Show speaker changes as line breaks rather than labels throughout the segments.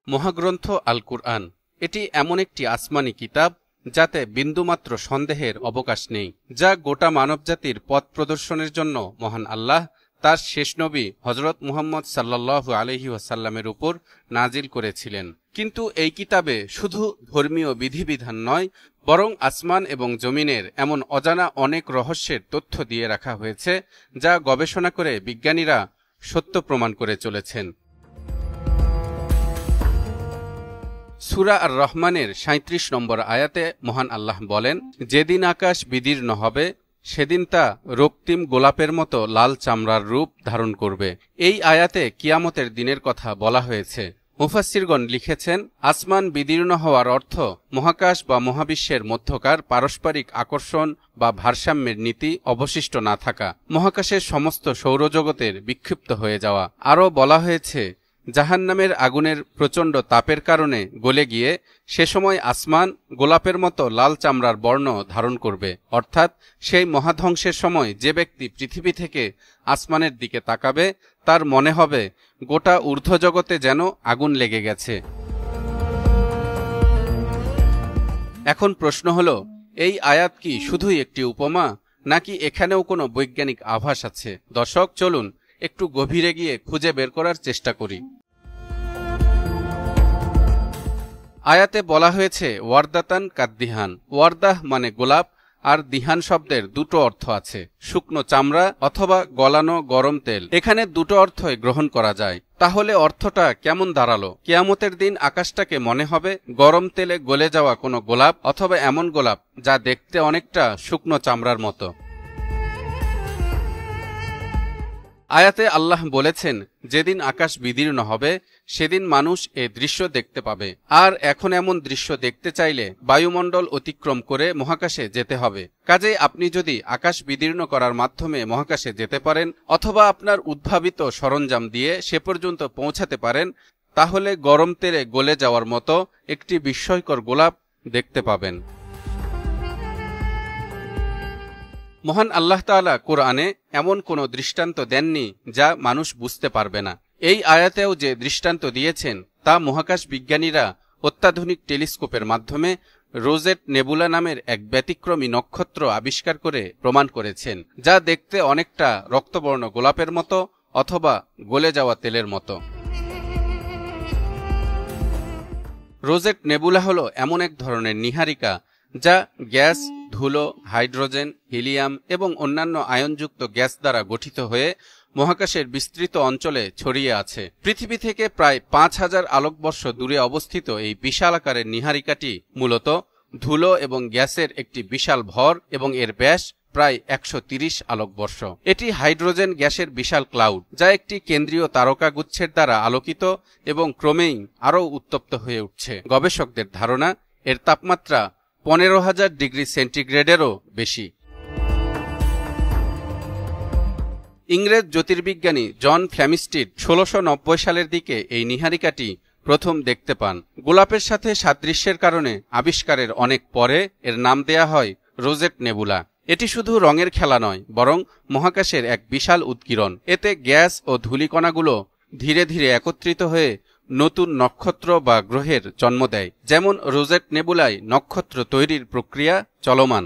মহাগ্রন্থ আল কুরআন এটি এমন একটি আসমানি কিতাব যাতে বিন্দুমাত্র সন্দেহের অবকাশ নেই, যা গোটা মানবজাতির পথ প্রদর্শনের জন্য মহান আল্লাহ তার শেষ নবী হযরত মুহাম্মদ সাল্লাল্লাহু আলাইহি ওয়াসাল্লামের উপর নাজিল করেছিলেন। কিন্তু এই কিতাবে শুধু ধর্মীয় বিধিবিধান নয়, বরং আসমান এবং জমিনের এমন অজানা অনেক রহস্যের তথ্য দিয়ে রাখা হয়েছে, যা গবেষণা করে বিজ্ঞানীরা সত্য প্রমাণ করে চলেছেন। সূরা আর রহমানের ৩৭ নম্বর আয়াতে মহান আল্লাহ বলেন, যেদিন আকাশ বিদীর্ণ হবে সেদিন তা রক্তিম গোলাপের মতো লাল চামড়ার রূপ ধারণ করবে। এই আয়াতে কিয়ামতের দিনের কথা বলা হয়েছে। মুফাসসিরগণ লিখেছেন, আসমান বিদীর্ণ হওয়ার অর্থ মহাকাশ বা মহাবিশ্বের মধ্যকার পারস্পরিক আকর্ষণ বা ভারসাম্যের নীতি অবশিষ্ট না থাকা, মহাকাশের সমস্ত সৌরজগতের বিক্ষিপ্ত হয়ে যাওয়া। আরও বলা হয়েছে, জাহান্নামের আগুনের প্রচণ্ড তাপের কারণে গলে গিয়ে সে সময় আসমান গোলাপের মতো লাল চামড়ার বর্ণ ধারণ করবে, অর্থাৎ সেই মহাধ্বংসের সময় যে ব্যক্তি পৃথিবী থেকে আসমানের দিকে তাকাবে তার মনে হবে গোটা ঊর্ধ্বজগতে যেন আগুন লেগে গেছে। এখন প্রশ্ন হল, এই আয়াত কি শুধুই একটি উপমা, নাকি এখানেও কোনো বৈজ্ঞানিক আভাস আছে? দর্শক, চলুন একটু গভীরে গিয়ে খুঁজে বের করার চেষ্টা করি। আয়াতে বলা হয়েছে ওয়ারদাতান কাদ্দিহান। ওয়ারদাহ মানে গোলাপ, আর দিহান শব্দের দুটো অর্থ আছে, শুকনো চামড়া অথবা গলানো গরম তেল। এখানে দুটো অর্থই গ্রহণ করা যায়। তাহলে অর্থটা কেমন দাঁড়ালো? কিয়ামতের দিন আকাশটাকে মনে হবে গরম তেলে গলে যাওয়া কোনো গোলাপ, অথবা এমন গোলাপ যা দেখতে অনেকটা শুকনো চামড়ার মতো। আয়াতে আল্লাহ বলেছেন, যেদিন আকাশ বিদীর্ণ হবে সেদিন মানুষ এ দৃশ্য দেখতে পাবে। আর এখন এমন দৃশ্য দেখতে চাইলে বায়ুমণ্ডল অতিক্রম করে মহাকাশে যেতে হবে। কাজেই আপনি যদি আকাশ বিদীর্ণ করার মাধ্যমে মহাকাশে যেতে পারেন, অথবা আপনার উদ্ভাবিত সরঞ্জাম দিয়ে সে পর্যন্ত পৌঁছাতে পারেন, তাহলে গরম তেলে গলে যাওয়ার মতো একটি বিস্ময়কর গোলাপ দেখতে পাবেন। মহান আল্লাহ তাআলা কোরআনে এমন কোনো দৃষ্টান্ত দেননি যা মানুষ বুঝতে পারবে না। এই আয়াতেও যে দৃষ্টান্ত দিয়েছেন তা মহাকাশ বিজ্ঞানীরা অত্যাধুনিক টেলিস্কোপের মাধ্যমে রোজেট নেবুলা নামের এক ব্যতিক্রমী নক্ষত্র আবিষ্কার করে প্রমাণ করেছেন, যা দেখতে অনেকটা রক্তবর্ণ গোলাপের মতো অথবা গলে যাওয়া তেলের মতো। রোজেট নেবুলা হল এমন এক ধরনের নীহারিকা যা গ্যাস, ধুলো, হাইড্রোজেন, হিলিয়াম এবং অন্যান্য আয়নযুক্ত গ্যাস দ্বারা গঠিত হয়ে মহাকাশের বিস্তৃত অঞ্চলে ছড়িয়ে আছে। পৃথিবী থেকে প্রায় ৫,০০০ আলোকবর্ষ দূরে অবস্থিত এই বিশাল আকারের নীহারিকাটি মূলত ধুলো এবং গ্যাসের একটি বিশাল ভর, এবং এর ব্যাস প্রায় ১৩০ আলোকবর্ষ। এটি হাইড্রোজেন গ্যাসের বিশাল ক্লাউড, যা একটি কেন্দ্রীয় তারকাগুচ্ছের দ্বারা আলোকিত এবং ক্রমেই আরও উত্তপ্ত হয়ে উঠছে। গবেষকদের ধারণা এর তাপমাত্রা ১৫,০০০ ডিগ্রি সেন্টিগ্রেডেরও বেশি। ইংরেজ জ্যোতির্বিজ্ঞানী জন ফ্ল্যামিস্টিড ১৬৯০ সালের দিকে এই নীহারিকাটি প্রথম দেখতে পান। গোলাপের সাথে সাদৃশ্যের কারণে আবিষ্কারের অনেক পরে এর নাম দেয়া হয় রোজেট নেবুলা। এটি শুধু রঙের খেলা নয়, বরং মহাকাশের এক বিশাল উৎকীর্ণ। এতে গ্যাস ও ধূলিকণাগুলো ধীরে ধীরে একত্রিত হয়ে নতুন নক্ষত্র বা গ্রহের জন্ম দেয়। যেমন রোজেট নেবুলায় নক্ষত্র তৈরির প্রক্রিয়া চলমান।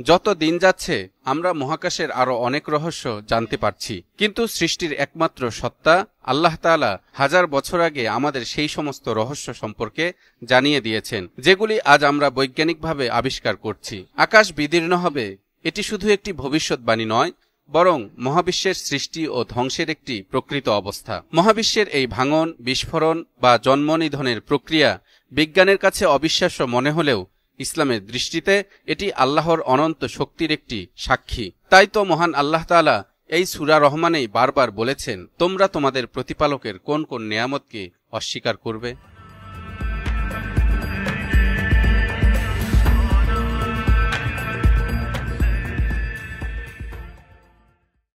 যত দিন যাচ্ছে আমরা মহাকাশের আরও অনেক রহস্য জানতে পারছি, কিন্তু সৃষ্টির একমাত্র সত্তা আল্লাহ তাআলা ১০০০ বছর আগে আমাদের সেই সমস্ত রহস্য সম্পর্কে জানিয়ে দিয়েছেন, যেগুলি আজ আমরা বৈজ্ঞানিকভাবে আবিষ্কার করছি। আকাশ বিদীর্ণ হবে এটি শুধু একটি ভবিষ্যৎবাণী নয়, বরং মহাবিশ্বের সৃষ্টি ও ধ্বংসের একটি প্রকৃত অবস্থা। মহাবিশ্বের এই ভাঙন, বিস্ফোরণ বা জন্মনিধনের প্রক্রিয়া বিজ্ঞানের কাছে অবিশ্বাস্য মনে হলেও ইসলামের দৃষ্টিতে এটি আল্লাহর অনন্ত শক্তির একটি সাক্ষী। তাই তো মহান আল্লাহ তাআলা এই সূরা রহমানেই বারবার বলেছেন, তোমরা তোমাদের প্রতিপালকের কোন কোন নেয়ামতকে অস্বীকার করবে।